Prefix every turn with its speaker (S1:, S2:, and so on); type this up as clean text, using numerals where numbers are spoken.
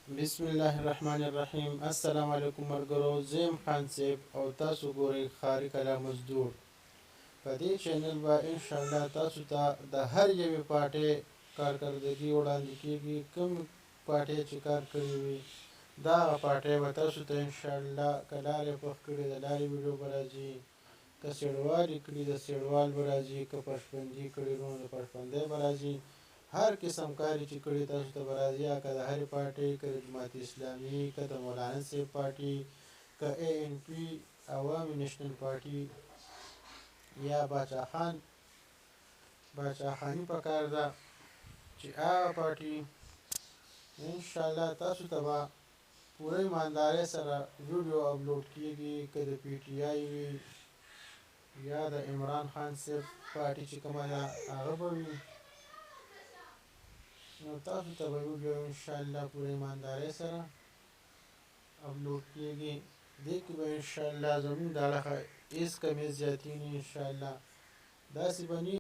S1: بسم الله الرحمن الرحیم. السلام علیکم مرګرو، زیم خان سیب او تاسو ګورئ خاري کلا مزدور. په دې چینل به انشاءالله تاسو ته د هر یوې پارټۍ کارکردګي وړاندې کیږي. کوم پارټۍ چې کار کړی وي دا هغه پارټۍ به تاسو ته انشاءالله که لارې پخ کړي د لارې ویډیو به راځي، که سیړوال یې کړي د سیړوال به راځي، که پشپندي کړي نو د پشپندۍ به راځي. هر قسم کاری چې کړي تاسو ته به راځي، که د هرې پارټۍ، که د جماعت اسلامي، که د مولانا صاحب پارټي، که ANP عوامي نیشنل پارټي یا باچاخاني پکار ده چې هغه پارټي انشاءالله تاسو ته به پوره ایماندارۍ سره ویډیو اپلوډ کیږي. که د PTI وي یا د عمران خان صاحب پارټي چې کومه ده هغه به وي، نو تاسو ته به ویډیو انشاءالله پوره ایماندارۍ سره اپلوډ کیږي. دې کې به انشاءالله زموږ د اړخه هېڅ کمی زیاتي نه انشاءالله داسې به نه